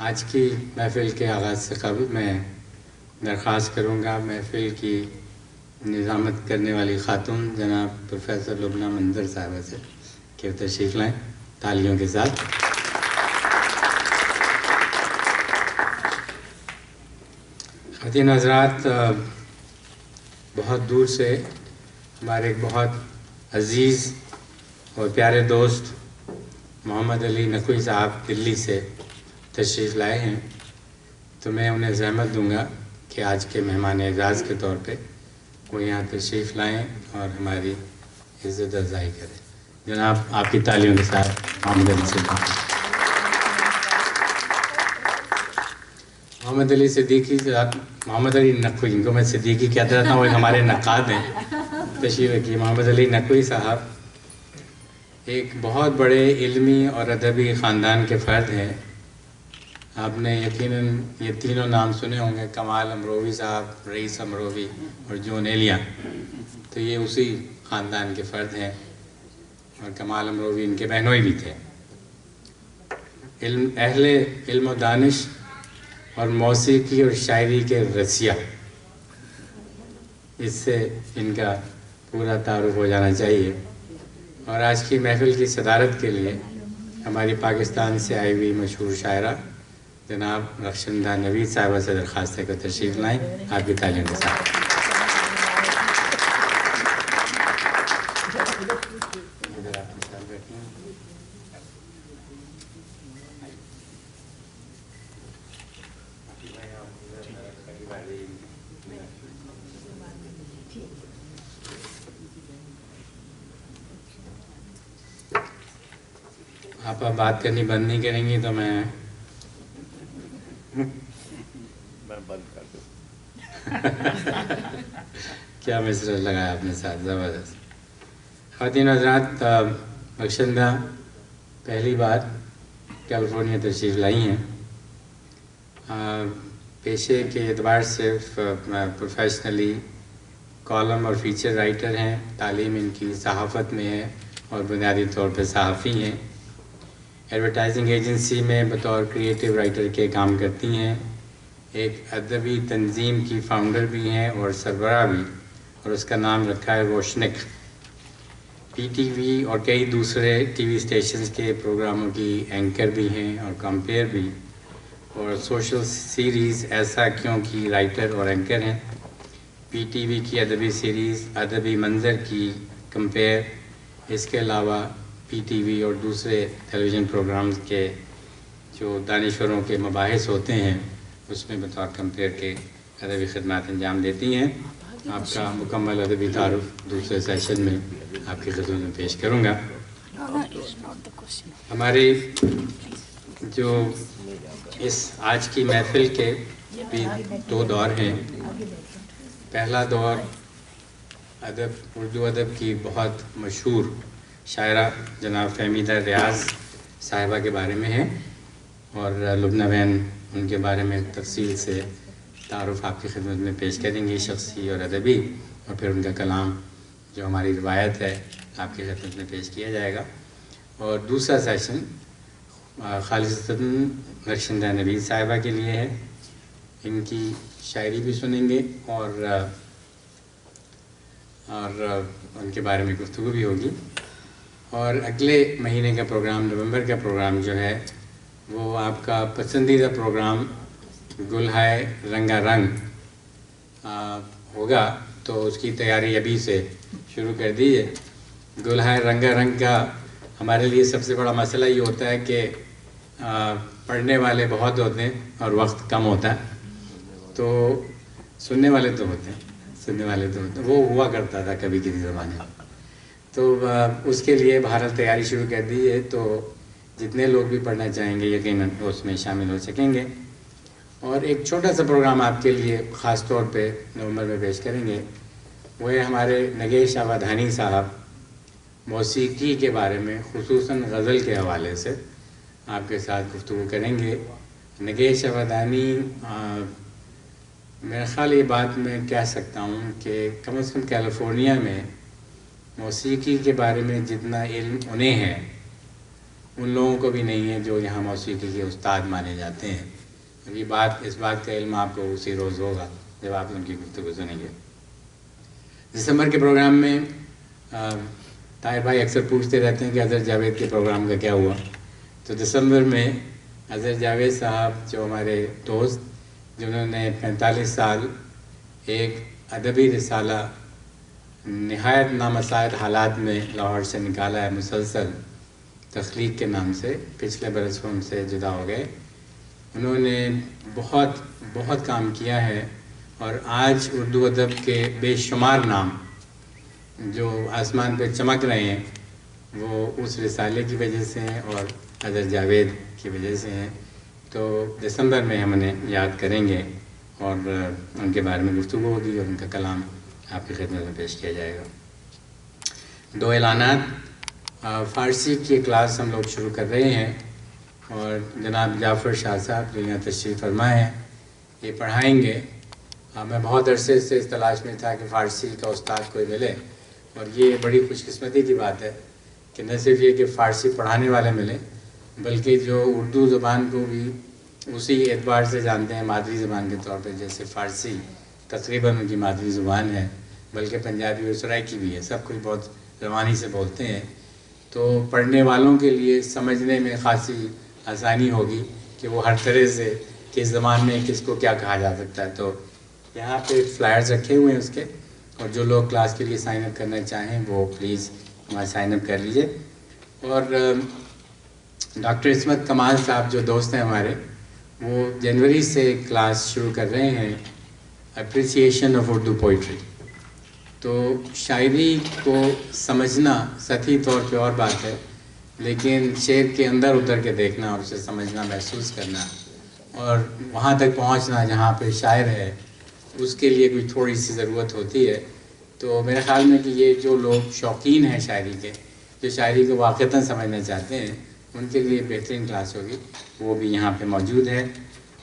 آج کی محفل کے آغاز سے قبل میں درخواست کروں گا محفل کی نظامت کرنے والی خاتون جناب پروفیسر لبنہ منظر صاحبہ سے کہ تشریف لائیں تالیوں کے ساتھ. خواتین حضرات، بہت دور سے ہمارے ایک بہت عزیز اور پیارے دوست محمد علی نقوی صاحب دلی سے تشریف لائے ہیں، تو میں انہیں زحمت دوں گا کہ آج کے مہمان اعزاز کے طور پہ وہ یہاں تشریف لائیں اور ہماری عزت افزائی کریں. جناب آپ کی تالیوں کے ساتھ محمد علی سے محمد علی صدیقی صاحب، محمد علی نقوی، ان کو میں صدیقی کہتا رہتا ہوں، وہ ہمارے نقاد ہیں. تشریف رکھیے. محمد علی نقوی صاحب ایک بہت بڑے علمی اور ادبی خاندان کے فرد ہیں. آپ نے یقیناً یہ تینوں نام سنے ہوں گے، کمال امروی صاحب، رئیس امروی اور جون ایلیا. تو یہ اسی خاندان کے فرد ہیں اور کمال امروی ان کے بہنوئی بھی تھے. اہل علم و دانش اور موسیقی اور شاعری کے رسیا، اس سے ان کا پورا تعارف ہو جانا چاہیے. اور آج کی محفل کی صدارت کے لیے ہماری پاکستان سے آئی ہوئی مشہور شاعرہ جناب رخشندہ نوید صاحبہ سے درخواست ہے کہ تشریف لائیں آپ کی تعلیم کے ساتھ. آپ اب بات کرنی بند نہیں کریں گی تو میں بند کر دوں. کیا مصرع لگایا آپ نے ساتھ، زبردست. خواتین حضرات، رخشندہ پہلی بار کیلیفورنیا تشریف لائی ہیں. پیشے کے اعتبار سے پروفیشنلی کالم اور فیچر رائٹر ہیں. تعلیم ان کی صحافت میں ہے اور بنیادی طور پہ صحافی ہیں. ایڈورٹائزنگ ایجنسی میں بطور کریٹیو رائٹر کے کام کرتی ہیں. ایک ادبی تنظیم کی فاؤنڈر بھی ہیں اور سربراہ بھی، اور اس کا نام رکھا ہے روشنک. پی ٹی وی اور کئی دوسرے ٹی وی اسٹیشنز کے پروگراموں کی اینکر بھی ہیں اور کمپیئر بھی، اور سوشل سیریز ایسا کیوں کی رائٹر اور اینکر ہیں. پی ٹی وی کی ادبی سیریز ادبی منظر کی کمپیئر، اس کے علاوہ پی ٹی وی اور دوسرے ٹیلی ویژن پروگرامز کے جو دانشوروں کے مباحث ہوتے ہیں اس میں بطور کمپیئر کے ادبی خدمات انجام دیتی ہیں. آپ کا مکمل ادبی تعارف دوسرے سیشن میں آپ کی خدمت میں پیش کروں گا. ہمارے جو اس آج کی محفل کے بھی دو دور ہیں. پہلا دور اردو ادب کی بہت مشہور شاعرہ جناب فہمیدہ ریاض صاحبہ کے بارے میں ہے، اور لبنہ بہن ان کے بارے میں تفصیل سے تعارف آپ کی خدمت میں پیش کریں گی، شخصی اور ادبی، اور پھر ان کا کلام جو ہماری روایت ہے آپ کی خدمت میں پیش کیا جائے گا. اور دوسرا سیشن خالصتاً رخشندہ نوید صاحبہ کے لیے ہے. ان کی شاعری بھی سنیں گے اور ان کے بارے میں گفتگو بھی ہوگی. اور اگلے مہینے کا پروگرام، نومبر کا پروگرام جو ہے وہ آپ کا پسندیدہ پروگرام گل ہے رنگا رنگ ہوگا. تو اس کی تیاری ابھی سے شروع کر دیجیے. گل ہے رنگا رنگ کا ہمارے لیے سب سے بڑا مسئلہ یہ ہوتا ہے کہ پڑھنے والے بہت ہوتے ہیں اور وقت کم ہوتا ہے. تو سننے والے تو ہوتے ہیں، وہ ہوا کرتا تھا کبھی کسی زمانے میں. تو اس کے لیے بہرحال تیاری شروع کر دیجیے، تو جتنے لوگ بھی پڑھنا چاہیں گے یقیناً اس میں شامل ہو سکیں گے. اور ایک چھوٹا سا پروگرام آپ کے لیے خاص طور پہ نومبر میں پیش کریں گے، وہ ہے ہمارے نگیش آبادانی صاحب موسیقی کے بارے میں، خصوصاً غزل کے حوالے سے آپ کے ساتھ گفتگو کریں گے. نگیش آبادانی، میرا خیال یہ بات میں کہہ سکتا ہوں کہ کم از کم کیلیفورنیا میں موسیقی کے بارے میں جتنا علم انہیں ہے ان لوگوں کو بھی نہیں ہے جو یہاں موسیقی کے استاد مانے جاتے ہیں. اور اس بات کا علم آپ کو اسی روز ہوگا جب آپ ان کی گفتگو سنیں گے۔ دسمبر کے پروگرام میں طاہر بھائی اکثر پوچھتے رہتے ہیں کہ اظہر جاوید کے پروگرام کا کیا ہوا، تو دسمبر میں اظہر جاوید صاحب جو ہمارے دوست جنہوں نے 45 سال ایک ادبی رسالہ نہایت نامساعد حالات میں لاہور سے نکالا ہے، مسلسل تخلیق کے نام سے، پچھلے برس وہ ان سے جدا ہو گئے۔ انہوں نے بہت کام کیا ہے، اور آج اردو ادب کے بے شمار نام جو آسمان پہ چمک رہے ہیں وہ اس رسالے کی وجہ سے ہیں اور اظہر جاوید کی وجہ سے ہیں۔ تو دسمبر میں ہم انہیں یاد کریں گے اور ان کے بارے میں گفتگو ہوگی اور ان کا کلام آپ کی خدمت میں پیش کیا جائے گا۔ 2 اعلانات۔ فارسی کی کلاس ہم لوگ شروع کر رہے ہیں، اور جناب جعفر شاہ صاحب جو یہاں تشریف فرما ہیں یہ پڑھائیں گے۔ میں بہت عرصے سے اس تلاش میں تھا کہ فارسی کا استاد کوئی ملے، اور یہ بڑی خوش قسمتی کی بات ہے کہ نہ صرف یہ کہ فارسی پڑھانے والے ملیں، بلکہ جو اردو زبان کو بھی اسی اعتبار سے جانتے ہیں مادری زبان کے طور پہ، جیسے فارسی تقریباً ان کی مادری زبان ہے، بلکہ پنجابی اور سرائکی بھی ہے، سب کچھ بہت روانی سے بولتے ہیں، تو پڑھنے والوں کے لیے سمجھنے میں خاصی آسانی ہوگی کہ وہ ہر طرح سے کس زبان میں کس کو کیا کہا جا سکتا ہے۔ تو یہاں پہ فلائرز رکھے ہوئے ہیں اس کے، اور جو لوگ کلاس کے لیے سائن اپ کرنا چاہیں وہ پلیز وہاں سائن اپ کر لیجئے۔ اور ڈاکٹر عصمت کمال صاحب جو دوست ہیں ہمارے، وہ جنوری سے کلاس شروع کر رہے ہیں اپریسیشن آف اردو پوئٹری۔ تو شاعری کو سمجھنا سطحی طور پہ اور بات ہے، لیکن شعر کے اندر اتر کے دیکھنا اور اسے سمجھنا، محسوس کرنا، اور وہاں تک پہنچنا جہاں پہ شاعر ہے، اس کے لیے کوئی تھوڑی سی ضرورت ہوتی ہے۔ تو میرے خیال میں کہ یہ جو لوگ شوقین ہیں شاعری کے، جو شاعری کو واقعتاً سمجھنا چاہتے ہیں، ان کے لیے بہترین کلاس ہوگی، وہ بھی یہاں پہ موجود ہے،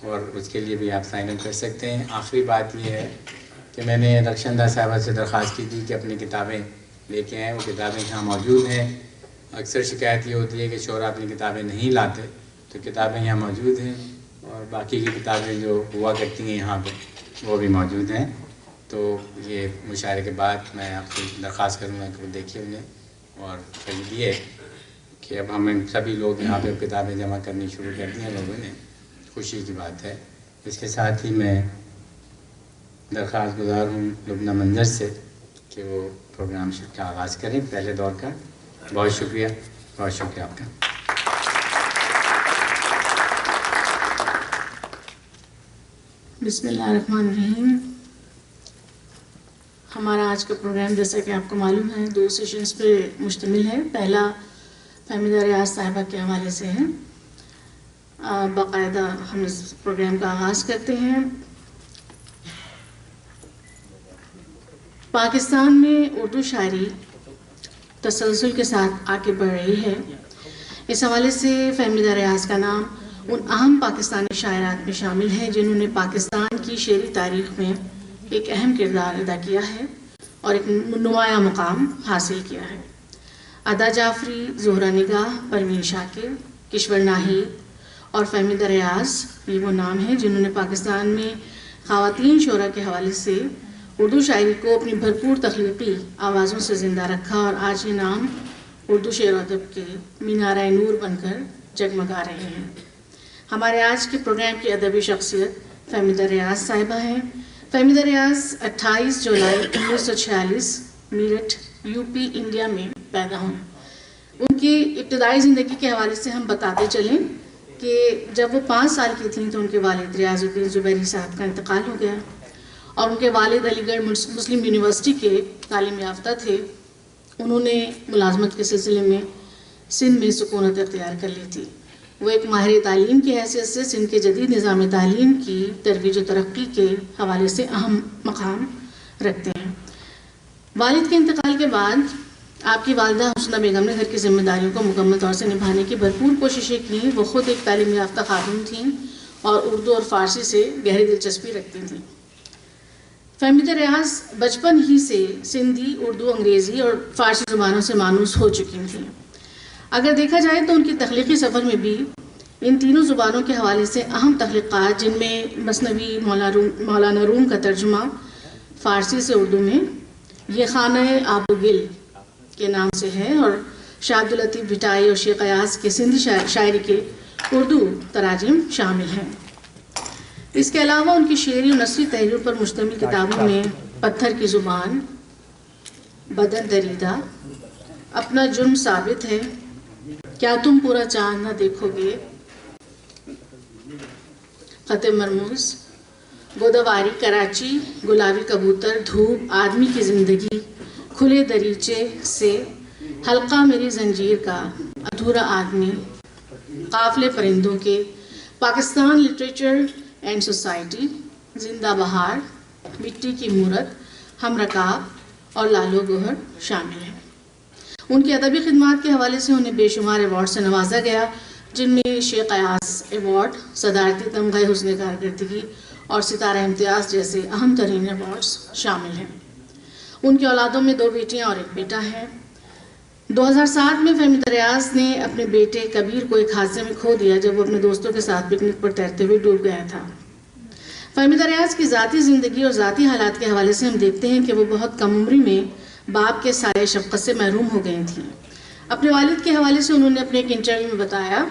اور اس کے لیے بھی آپ سائن اپ کر سکتے ہیں۔ آخری بات یہ ہے کہ میں نے رخشندہ صاحبہ سے درخواست کی تھی کہ اپنی کتابیں لے کے آئیں، وہ کتابیں یہاں موجود ہیں۔ اکثر شکایت یہ ہوتی ہے کہ شعراء اپنی کتابیں نہیں لاتے، تو کتابیں یہاں موجود ہیں، اور باقی کی کتابیں جو ہوا کرتی ہیں یہاں پہ وہ بھی موجود ہیں۔ تو یہ مشاعرے کے بعد میں آپ سے درخواست کروں گا کہ وہ دیکھیے انہیں اور خریدیے، کہ اب ہم سبھی لوگ یہاں پہ کتابیں جمع کرنی شروع کر دی ہیں لوگوں نے، خوشی کی بات ہے۔ اس کے ساتھ ہی میں درخواست گزار ہوں لبنہ منظر سے کہ وہ پروگرام کا آغاز کریں پہلے دور کا۔ بہت شکریہ آپ کا۔ بسم اللہ الرحمن الرحیم۔ ہمارا آج کا پروگرام جیسا کہ آپ کو معلوم ہے 2 سیشنز پہ مشتمل ہے۔ پہلا فہمیدہ ریاض صاحبہ کے حوالے سے ہے۔ باقاعدہ ہم اس پروگرام کا آغاز کرتے ہیں۔ پاکستان میں اردو شاعری تسلسل کے ساتھ آگے بڑھ رہی ہے۔ اس حوالے سے فہمیدہ ریاض کا نام ان اہم پاکستانی شاعرات میں شامل ہے جنہوں نے پاکستان کی شعری تاریخ میں ایک اہم کردار ادا کیا ہے اور ایک نمایاں مقام حاصل کیا ہے۔ ادا جعفری، زہرہ نگاہ، پروین شاکر، کشور ناہید اور فہمیدہ ریاض یہ وہ نام ہیں جنہوں نے پاکستان میں خواتین شعراء کے حوالے سے اردو شاعری کو اپنی بھرپور تخلیقی آوازوں سے زندہ رکھا، اور آج یہ نام اردو شعر و ادب کے مینارۂ نور بن کر جگمگا رہے ہیں۔ ہمارے آج کے پروگرام کی ادبی شخصیت فہمیدہ ریاض صاحبہ ہیں۔ فہمیدہ ریاض 28 جولائی 1946 میرٹھ یوپی انڈیا میں پیدا ہوئیں۔ ان کی ابتدائی زندگی کے حوالے سے ہم بتاتے چلیں کہ جب وہ 5 سال کی تھیں تو ان کے والد ریاض الدین زبیری صاحب کا انتقال ہو گیا، اور ان کے والد علی گڑھ مسلم یونیورسٹی کے تعلیم یافتہ تھے۔ انہوں نے ملازمت کے سلسلے میں سندھ میں سکونت اختیار کر لی تھی۔ وہ ایک ماہر تعلیم کی حیثیت سے سندھ کے جدید نظام تعلیم کی ترویج و ترقی کے حوالے سے اہم مقام رکھتے ہیں۔ والد کے انتقال کے بعد آپ کی والدہ حسنہ بیگم نے گھر کی ذمہ داریوں کو مکمل طور سے نبھانے کی بھرپور کوششیں کیں۔ وہ خود ایک تعلیم یافتہ خاتون تھیں اور اردو اور فارسی سے گہری دلچسپی رکھتی تھیں۔ فہمیدہ ریاض بچپن ہی سے سندھی، اردو، انگریزی اور فارسی زبانوں سے مانوس ہو چکی تھیں۔ اگر دیکھا جائے تو ان کی تخلیقی سفر میں بھی ان تینوں زبانوں کے حوالے سے اہم تخلیقات، جن میں مثنوی مولانا روم کا ترجمہ فارسی سے اردو میں یہ خانہ آب و گل کے نام سے ہے، اور شاہ عبداللطیف بھٹائی اور شیخ ایاز کے سندھی شاعری کے اردو تراجم شامل ہیں۔ اس کے علاوہ ان کی شعری و نثری تحریر پر مشتمل کتابوں میں پتھر کی زبان، بدن دریدہ، اپنا جرم ثابت ہے، کیا تم پورا چاند نہ دیکھو گے، خط مرموز، گوداوری کراچی، گلابی کبوتر، دھوپ، آدمی کی زندگی، کھلے دریچے سے، حلقہ میری زنجیر کا، ادھورا آدمی، قافلے پرندوں کے، پاکستان لٹریچر اینڈ سوسائٹی، زندہ بہار، مٹی کی مورت، ہم رکاب اور لالو گوہر شامل ہیں۔ ان کی ادبی خدمات کے حوالے سے انہیں بے شمار ایوارڈ سے نوازا گیا، جن میں شیخ ایاز ایوارڈ، صدارتی تمغہ حسن کارکردگی اور ستارہ امتیاز جیسے اہم ترین ایوارڈز شامل ہیں۔ ان کی اولادوں میں 2 بیٹیاں اور 1 بیٹا ہے۔ 2007 میں فہمیدہ ریاض نے اپنے بیٹے کبیر کو ایک حادثے میں کھو دیا جب وہ اپنے دوستوں کے ساتھ پکنک پر تیرتے ہوئے ڈوب گیا تھا۔ فہمیدہ ریاض کی ذاتی زندگی اور ذاتی حالات کے حوالے سے ہم دیکھتے ہیں کہ وہ بہت کم عمری میں باپ کے سایہ شفقت سے محروم ہو گئی تھیں۔ اپنے والد کے حوالے سے انہوں نے اپنے ایک انٹرویو میں بتایا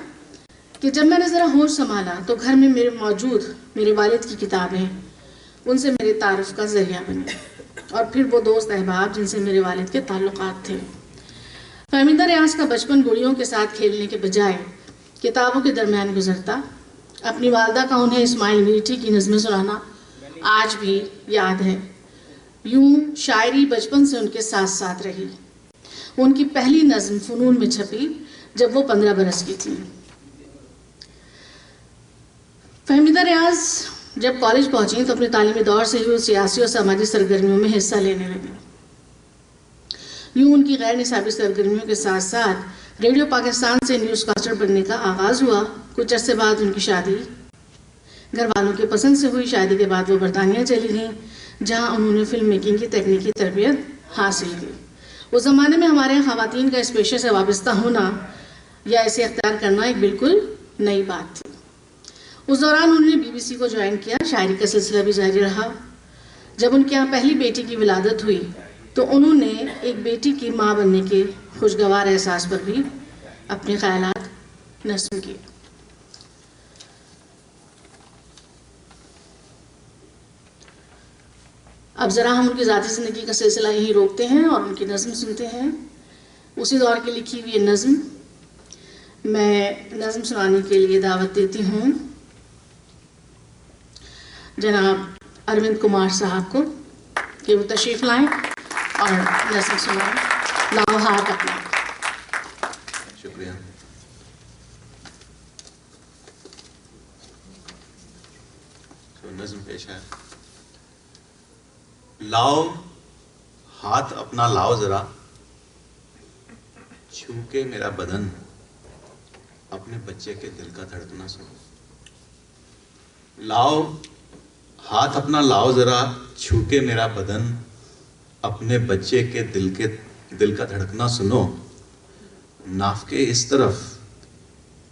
کہ جب میں نے ذرا ہوش سنبھالا تو گھر میں میرے والد کی کتابیں ان سے میرے تعارف کا ذریعہ بنی، اور پھر وہ دوست احباب جن سے میرے والد کے تعلقات تھے۔ فہمیدہ ریاض کا بچپن گڑیوں کے ساتھ کھیلنے کے بجائے کتابوں کے درمیان گزرتا۔ اپنی والدہ کا انہیں اسماعیل میٹھی کی نظمیں سنانا آج بھی یاد ہے۔ یوں شاعری بچپن سے ان کے ساتھ ساتھ رہی۔ ان کی پہلی نظم فنون میں چھپی جب وہ 15 برس کی تھیں۔ فہمیدہ ریاض جب کالج پہنچیں تو اپنے تعلیمی دور سے ہی وہ سیاسی اور سماجی سرگرمیوں میں حصہ لینے لگیں۔ یوں ان کی غیر نصابی سرگرمیوں کے ساتھ ساتھ ریڈیو پاکستان سے نیوز کاسٹر بننے کا آغاز ہوا۔ کچھ عرصے بعد ان کی شادی گھر والوں کے پسند سے ہوئی۔ شادی کے بعد وہ برطانیہ چلی گئیں، جہاں انہوں نے فلم میکنگ کی تکنیکی تربیت حاصل کی۔ اس زمانے میں ہمارے یہاں خواتین کا اس پیشے سے وابستہ ہونا یا اسے اختیار کرنا ایک بالکل نئی بات تھی۔ اس دوران انہوں نے BBC کو جوائن کیا۔ شاعری کا سلسلہ بھی جاری رہا۔ جب ان کے یہاں پہلی بیٹی کی ولادت ہوئی تو انہوں نے ایک بیٹی کی ماں بننے کے خوشگوار احساس پر بھی اپنے خیالات نظم کیے۔ اب ذرا ہم ان کی ذاتی زندگی کا سلسلہ یہیں روکتے ہیں اور ان کی نظم سنتے ہیں۔ اسی دور کی لکھی ہوئی یہ نظم میں نظم سنانے کے لیے دعوت دیتی ہوں جناب اروند کمار صاحب کو کہ وہ تشریف لائیں اور نظم سنائیں۔ لاؤ ہاتھ اپنا۔ شکریہ۔ نظم پیش ہے۔ لاؤ ہاتھ اپنا لاؤ ذرا، چھو کے میرا بدن، اپنے بچے کے دل کا دھڑکنا سنو۔ لاؤ ہاتھ اپنا لاؤ ذرا، چھو کے میرا بدن، اپنے بچے کے دل کا دھڑکنا سنو۔ ناف کے اس طرف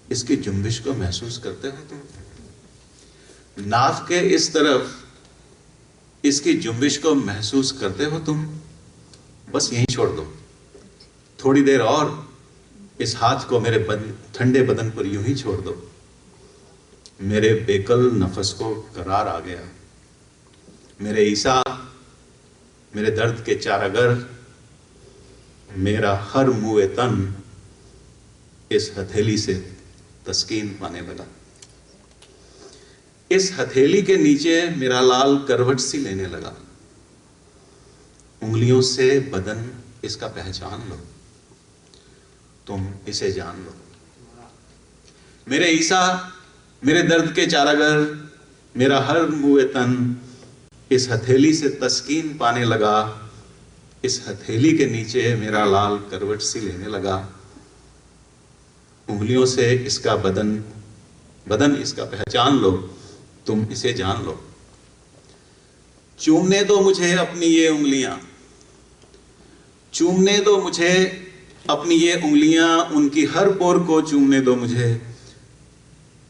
اس کی جنبش کو محسوس کرتے ہو تم؟ ناف کے اس طرف اس کی جنبش کو محسوس کرتے ہو تم؟ بس یہیں چھوڑ دو، تھوڑی دیر اور اس ہاتھ کو میرے ٹھنڈے بدن پر یوں ہی چھوڑ دو۔ میرے بیکل نفس کو قرار آ گیا، میرے عیسیٰ، میرے درد کے چارگر، میرا ہر موئے تن اس ہتھیلی سے تسکین پانے لگا۔ اس ہتھیلی کے نیچے میرا لال کروٹ سی لینے لگا۔ انگلیوں سے بدن اس کا پہچان لو، تم اسے جان لو۔ میرے عیسیٰ، میرے درد کے چارگر، میرا ہر موئے تن اس ہتھیلی سے تسکین پانے لگا۔ اس ہتھیلی کے نیچے میرا لال کروٹ سی لینے لگا۔ انگلیوں سے اس کا بدن اس کا پہچان لو، تم اسے جان لو۔ چومنے دو مجھے اپنی یہ انگلیاں، چومنے دو مجھے اپنی یہ انگلیاں، ان کی ہر پور کو چومنے دو مجھے۔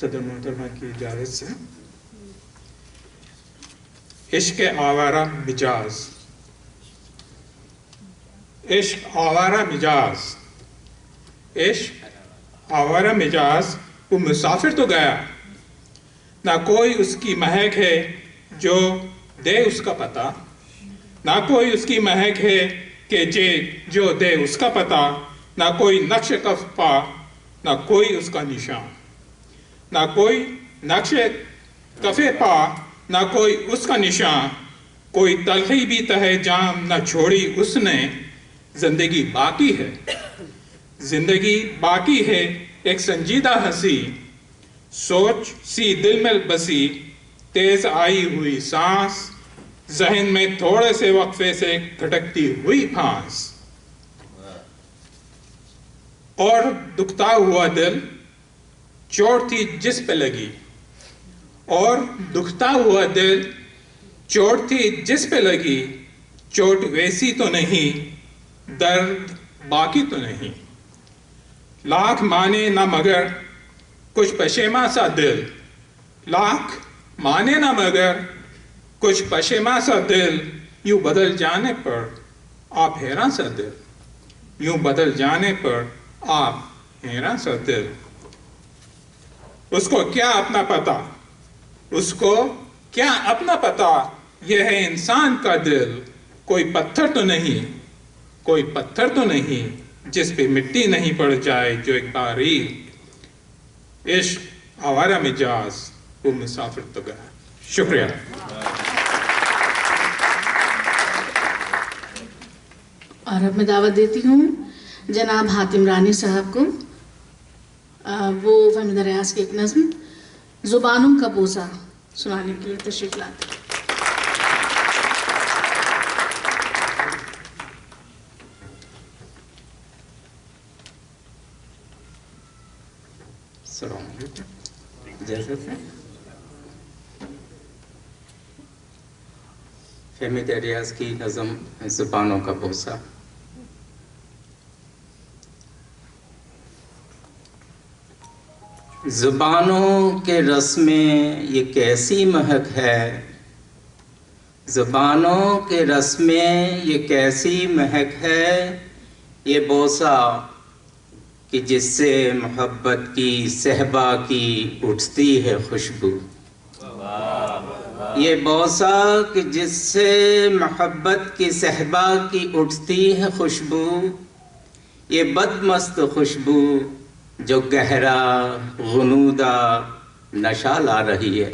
صدر محترمہ کی اجازت سے عشق آوارہ مجاز. عشق آوارہ مجاز، عشق آوارہ مجاز، وہ مسافر تو گیا، نہ کوئی اس کی مہک ہے جو دے اس کا پتہ، نہ کوئی اس کی مہک ہے کہ جو دے اس کا پتہ، نہ کوئی نقش کف پا، نہ کوئی اس کا نشان، نہ کوئی نقش کفے پا، نہ کوئی اس کا نشان، کوئی تلخی بھی تہے جام نہ چھوڑی اس نے. زندگی باقی ہے، زندگی باقی ہے ایک سنجیدہ ہنسی، سوچ سی دل میں بسی، تیز آئی ہوئی سانس، ذہن میں تھوڑے سے وقفے سے کھٹکتی ہوئی پھانس. اور دکھتا ہوا دل، چوٹ تھی جس پہ لگی، اور دکھتا ہوا دل، چوٹ تھی جس پہ لگی، چوٹ ویسی تو نہیں، درد باقی تو نہیں. لاکھ مانے نہ مگر کچھ پشیماں سا دل، لاکھ مانے نہ مگر کچھ پشیماں سا دل، یوں بدل جانے پر آپ حیران سا دل، یوں بدل جانے پر آپ حیران سا دل. اس کو کیا اپنا پتہ، اس کو کیا اپنا پتہ، یہ ہے انسان کا دل. کوئی پتھر تو نہیں، کوئی پتھر تو نہیں جس پہ مٹی نہیں پڑ جائے جو ایک باریر. عشق آوارہ مجاز، وہ مسافر تو گیا. شکریہ. اور اب میں دعوت دیتی ہوں جناب حاتم رانی صاحب کو، وہ فہمیدہ ریاض کی ایک نظم زبانوں کا بوزہ سنانے کے لیے تشریف لاتے ہیں. السلام علیکم. اجازت ہے؟ فہمیدہ ریاض کی نظم زبانوں کا بوسہ. زبانوں کے رس میں یہ کیسی مہک ہے، زبانوں کے رس میں یہ کیسی مہک ہے، یہ بوسہ کہ جس سے محبت کی صحبا کی اٹھتی ہے خوشبو. یہ بوسہ کہ جس سے محبت کی صحبا کی اٹھتی ہے خوشبو، یہ بدمست خوشبو جو گہرا غنودہ نشہ لا رہی ہے.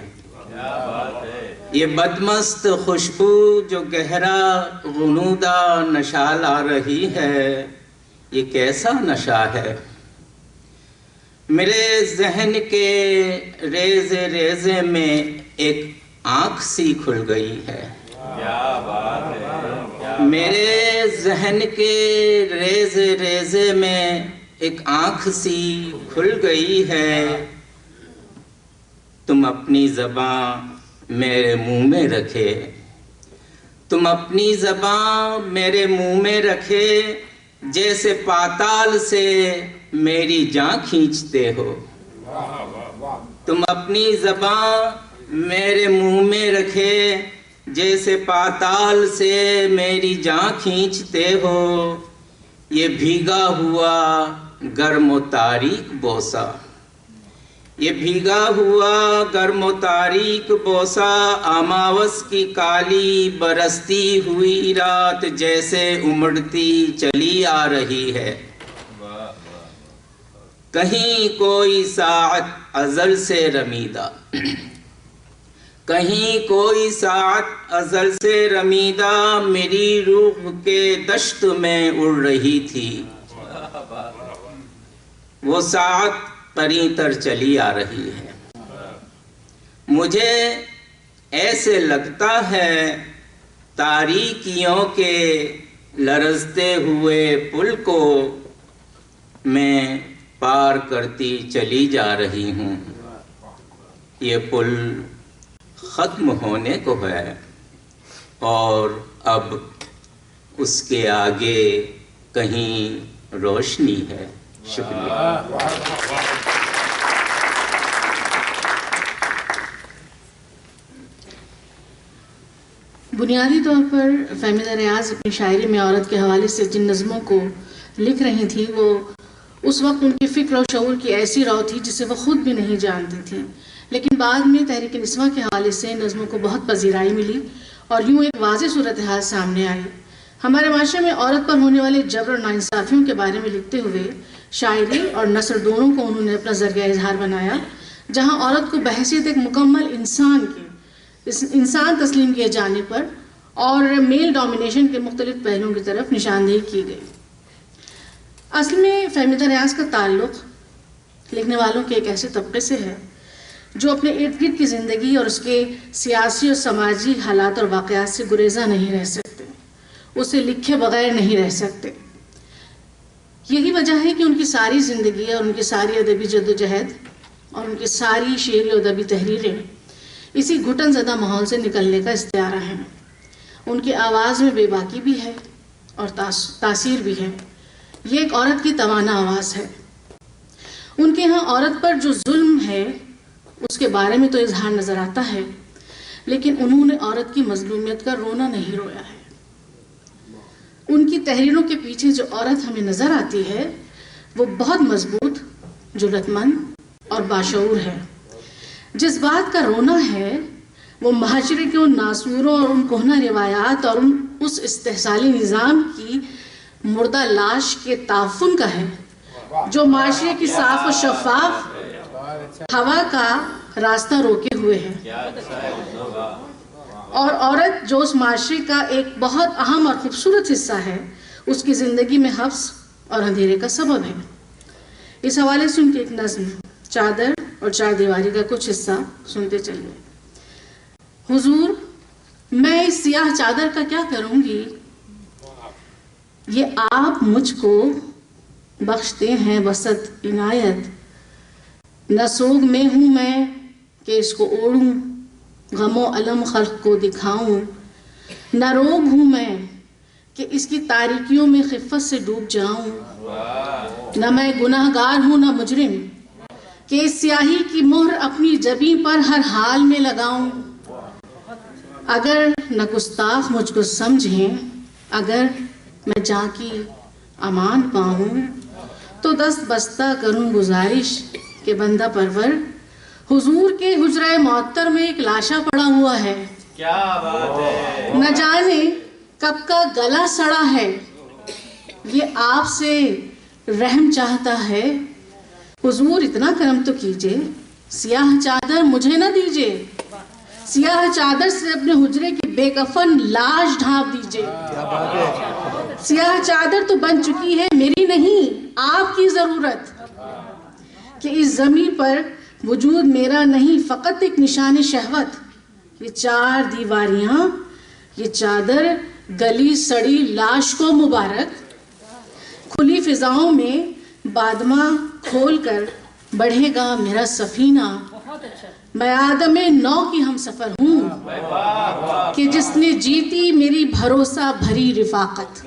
یہ بدمست خوشبو جو گہرا غنودہ نشہ لا رہی ہے، یہ کیسا نشہ ہے. میرے ذہن کے ریزے ریزے میں ایک آنکھ سی کھل گئی ہے. میرے ذہن کے ریزے ریزے میں ایک آنکھ سی کھل گئی ہے. تم اپنی زبان میرے منہ میں رکھے، تم اپنی زبان میرے منہ میں رکھے، جیسے پاتال سے میری جان کھینچتے ہو. تم اپنی زبان میرے منہ میں رکھے، جیسے پاتال سے میری جان کھینچتے ہو. یہ بھیگا ہوا گرم و تاریک بوسہ، یہ بھیگا ہوا گرم و تاریک بوسہ، اماوس کی کالی برستی ہوئی رات جیسے امڑتی چلی آ رہی ہے. کہیں کوئی ساعت ازل سے رمیدہ، کہیں کوئی ساعت ازل سے رمیدہ میری روح کے دشت میں اڑ رہی تھی. وہ ساعت قریب تر چلی آ رہی ہے. مجھے ایسے لگتا ہے تاریکیوں کے لرزتے ہوئے پل کو میں پار کرتی چلی جا رہی ہوں. یہ پل ختم ہونے کو ہے اور اب اس کے آگے کہیں روشنی ہے. شکریہ. بنیادی طور پر فہمیدہ ریاض اپنی شاعری میں عورت کے حوالے سے جن نظموں کو لکھ رہی تھیں وہ اس وقت ان کی فکر و شعور کی ایسی رو تھی جسے وہ خود بھی نہیں جانتی تھیں، لیکن بعد میں تحریک نسواں کے حوالے سے نظموں کو بہت پذیرائی ملی اور یوں ایک واضح صورتحال سامنے آئی۔ ہمارے معاشرے میں عورت پر ہونے والے جبر اور ناانصافیوں کے بارے میں لکھتے ہوئے شاعری اور نثر دونوں کو انہوں نے اپنا ذریعہ اظہار بنایا، جہاں عورت کو بحیثیت ایک مکمل انسان تسلیم کیے جانے پر اور میل ڈومینیشن کے مختلف پہلوؤں کی طرف نشاندہی کی گئی۔ اصل میں فہمیدہ ریاض کا تعلق لکھنے والوں کے ایک ایسے طبقے سے ہے جو اپنے ارد گرد کی زندگی اور اس کے سیاسی اور سماجی حالات اور واقعات سے گریزاں نہیں رہ سکتے، اسے لکھے بغیر نہیں رہ سکتے۔ یہی وجہ ہے کہ ان کی ساری زندگی اور ان کی ساری ادبی جدوجہد اور ان کی ساری شعری و ادبی تحریریں اسی گھٹن زدہ ماحول سے نکلنے کا استعارہ ہیں۔ ان کی آواز میں بے باکی بھی ہے اور تاثیر بھی ہے۔ یہ ایک عورت کی توانا آواز ہے۔ ان کے ہاں عورت پر جو ظلم ہے اس کے بارے میں تو اظہار نظر آتا ہے، لیکن انہوں نے عورت کی مظلومیت کا رونا نہیں رویا ہے۔ ان کی تحریروں کے پیچھے جو عورت ہمیں نظر آتی ہے وہ بہت مضبوط، جرأت مند اور باشعور ہے۔ جس بات کا رونا ہے وہ معاشرے کے ان ناسوروں اور ان کہنہ روایات اور اس استحصالی نظام کی مردہ لاش کے تعفن کا ہے جو معاشرے کی صاف و شفاف ہوا کا راستہ روکے ہوئے ہے، اور عورت جو اس معاشرے کا ایک بہت اہم اور خوبصورت حصہ ہے اس کی زندگی میں حبس اور اندھیرے کا سبب ہے۔ اس حوالے سے ان کی ایک نظم چادر اور چار دیواری کا کچھ حصہ سنتے چلیے۔ حضور، میں اس سیاہ چادر کا کیا کروں گی، یہ آپ مجھ کو بخشتے ہیں وسط عنایت، نہ سوگ میں ہوں میں کہ اس کو اوڑھوں، غم و علم خلق کو دکھاؤں، نہ روگ ہوں میں کہ اس کی تاریکیوں میں خفت سے ڈوب جاؤں، نہ میں گناہ گار ہوں نہ مجرم کہ اس سیاہی کی مہر اپنی جبیں پر ہر حال میں لگاؤں۔ اگر نہ گستاخ مجھ کو سمجھیں، اگر میں جاں کی امان پاؤں، تو دست بستہ کروں گزارش کہ بندہ پرور حضور کے حجرہ معطر میں ایک لاشا پڑا ہوا ہے، کیا بات ہے، نہ جانے کب کا گلا سڑا ہے، یہ آپ سے رحم چاہتا ہے، حضور اتنا کرم تو کیجئے، سیاہ چادر مجھے نہ دیجئے، سیاہ چادر سے اپنے حجرے کی بے کفن لاش ڈھانپ دیجئے۔ سیاہ چادر تو بن چکی ہے میری نہیں آپ کی ضرورت، کہ اس زمین پر وجود میرا نہیں فقط ایک نشان شہوت، یہ چار دیواریاں، یہ چادر گلی سڑی لاش کو مبارک، کھلی فضاؤں میں بادمہ کھول کر بڑھے گا میرا سفینہ، میں آدم نو کی ہم سفر ہوں کہ جس نے جیتی میری بھروسہ بھری رفاقت۔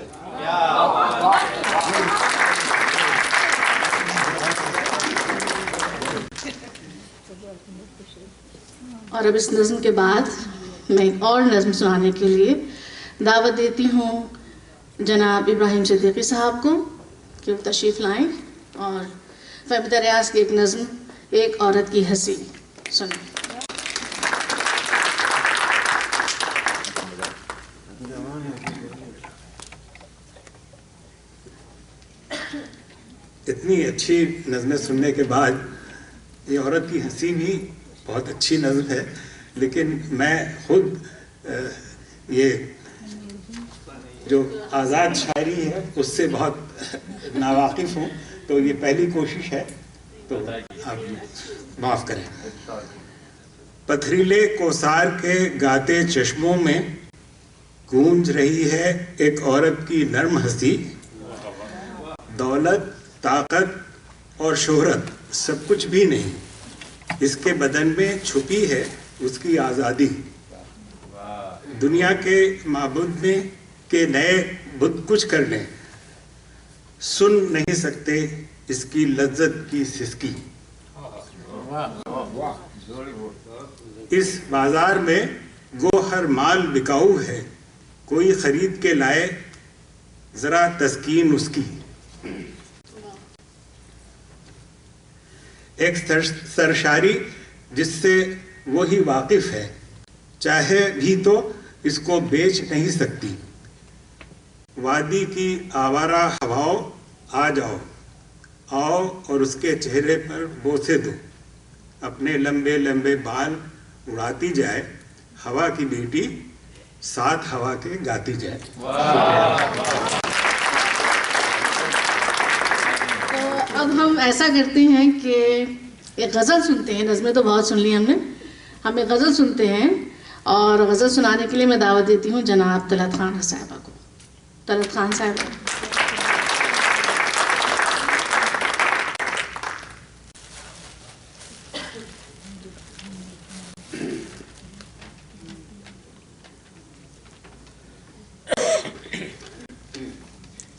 اور اب اس نظم کے بعد میں ایک اور نظم سنانے کے لیے دعوت دیتی ہوں جناب ابراہیم صدیقی صاحب کو کہ وہ تشریف لائیں اور فہمیدہ ریاض کی ایک نظم ایک عورت کی ہنسی سنیں۔ اتنی اچھی نظمیں سننے کے بعد یہ عورت کی ہنسی بھی بہت اچھی نظم ہے، لیکن میں خود یہ جو آزاد شاعری ہے اس سے بہت ناواقف ہوں، تو یہ پہلی کوشش ہے تو آپ معاف کریں۔ پتھریلے کوثار کے گاتے چشموں میں گونج رہی ہے ایک عورت کی نرم ہنسی، دولت، طاقت اور شہرت سب کچھ بھی نہیں، اس کے بدن میں چھپی ہے اس کی آزادی۔ دنیا کے معبود میں کہ نئے بت کچھ کر لیں، سن نہیں سکتے اس کی لذت کی سسکی۔ اس بازار میں گو ہر مال بکاؤ ہے، کوئی خرید کے لائے ذرا تسکین اس کی. ایک سرشاری جس سے وہی واقف ہے، چاہے بھی تو اس کو بیچ نہیں سکتی. وادی کی آوارہ ہواؤں آ جاؤ، آؤ اور اس کے چہرے پر بوسے دو. اپنے لمبے لمبے بال اڑاتی جائے، ہوا کی بیٹی ساتھ ہوا کے گاتی جائے. تو اب ہم ایسا کرتے ہیں کہ ایک غزل سنتے ہیں. نظمیں تو بہت سن لی ہم نے، ہم ایک غزل سنتے ہیں. اور غزل سنانے کے لیے میں دعوت دیتی ہوں جناب طلعت خان صاحبہ کو. طلعت خان صاحبہ.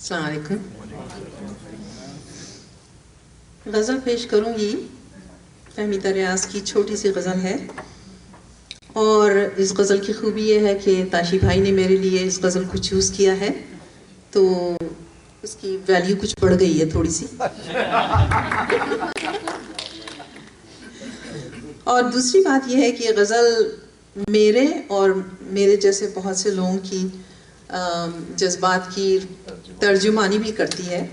السلام علیکم. غزل پیش کروں گی. فہمیدہ ریاض کی چھوٹی سی غزل ہے، اور اس غزل کی خوبی یہ ہے کہ تاشی بھائی نے میرے لیے اس غزل کو چوز کیا ہے، تو اس کی ویلیو کچھ بڑھ گئی ہے تھوڑی سی. اور دوسری بات یہ ہے کہ یہ غزل میرے اور میرے جیسے بہت سے لوگوں کی جذبات کی ترجمانی بھی کرتی ہے،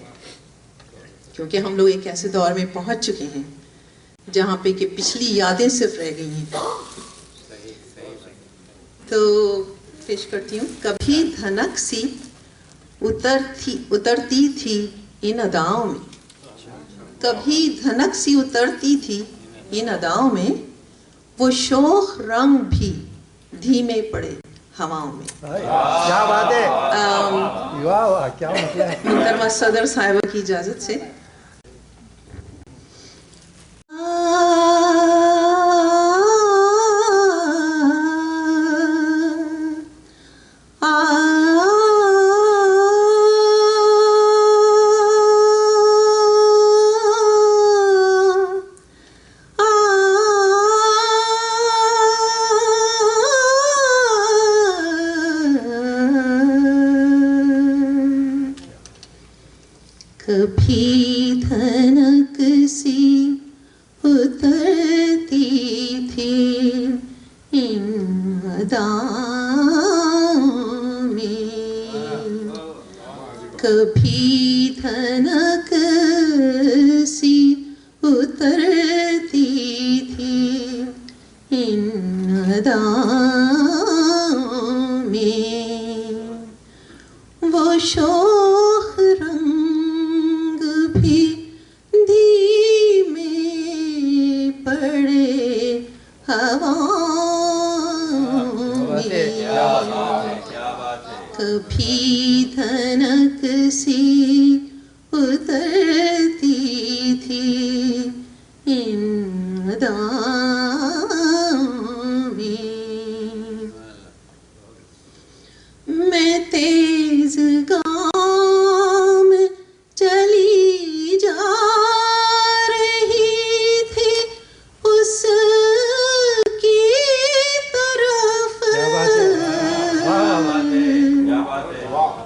کیونکہ ہم لوگ ایک ایسے دور میں پہنچ چکے ہیں جہاں پہ کہ پچھلی یادیں صرف رہ گئی ہیں. تو پیش کرتی ہوں. کبھی دھنک سی اترتی تھی ان اداؤں میں، کبھی دھنک سی اترتی تھی ان اداؤں میں، وہ شوخ رنگ بھی دھیمے پڑے ہواؤں میں. کیا بات ہے، واہ واہ کیا مطلب ہے. محترمہ صدر صاحبہ کی اجازت سے کبھی دھنک سی اترتی تھی ان اداؤں میں، کبھی دھنک سی اترتی تھی ان اداؤں میں، وہ شوخ رنگ بھی دھیمے پڑے ہواؤں میں، کبھی دھنک سی اترتی تھی ان اداؤں میں. میں تیز گام چلی جا رہی تھی اس کی طرف،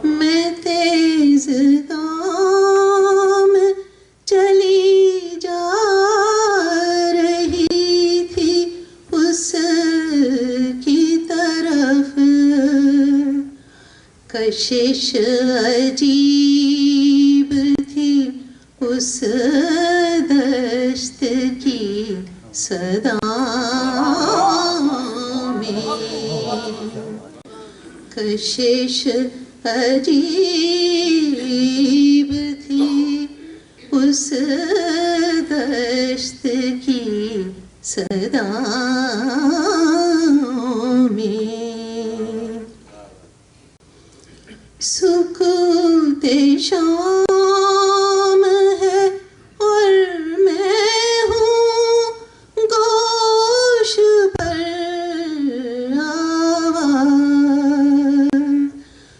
میں تیز گام چلی جا رہی تھی اس کی طرف، کشش عجیب تھی اس دشت کی صداؤں میں، کشش عجیب تھی اس دشت کی صداؤں میں. سکوت شام ہے اور میں ہوں گوش پر آواز،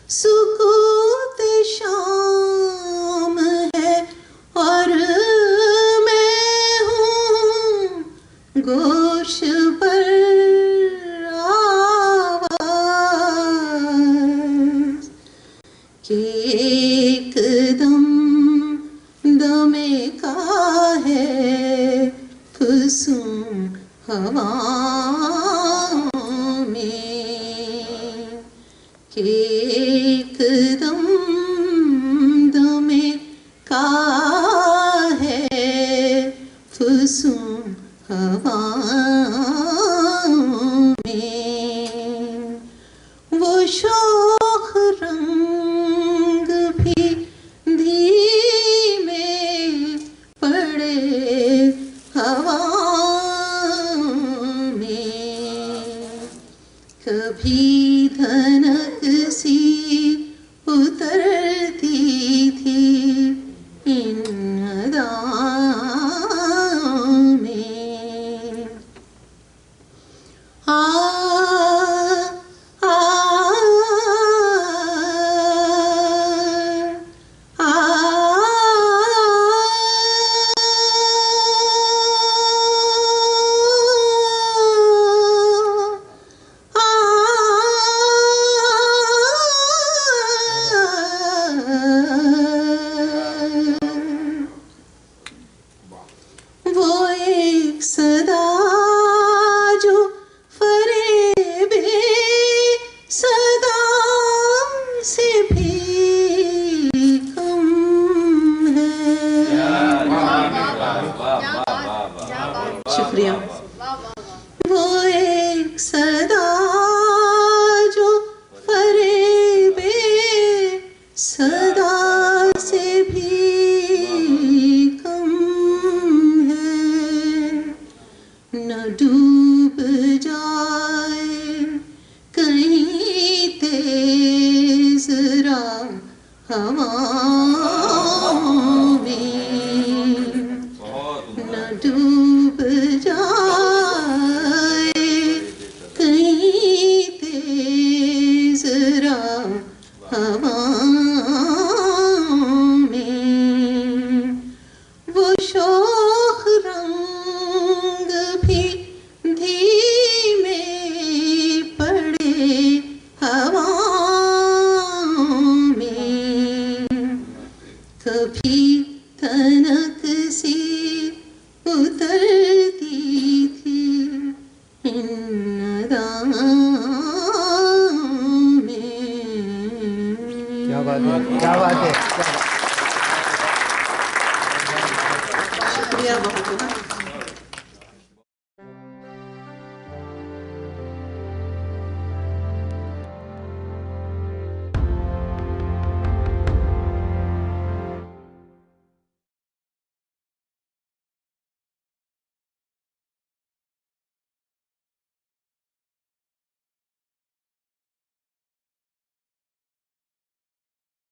سکوت شام ہے اور میں ہوں گوش پر آواز، کہ ایک دم دمے کا ہے فسون ہواؤں میں، کہ ایک دم دمے کا ہے فسون ہواؤں میں، وہ شوخ رنگ بھی دھیمے پڑے ہواؤں میں، کبھی دھنک سی اترتی تھی ان اداؤں میں، وہ ایک صدا جو فریب صدا سے بھی کم ہے۔ شکریہ۔ وہ ایک صدا جو فریب صدا سے بھی کم ہے، نہ ڈوب جائے کہیں تیز راہ ہواؤں میں، نہ ڈوب جائے کہیں تیز راہ ہواؤں میں، وہ شوخ رنگ بھی دھیمے پڑے ہواؤں میں، کبھی تنک سی اترتی تھی ان اداؤں میں۔ کیا بات ہے، کیا بات ہے۔ شکریہ بہت بہت۔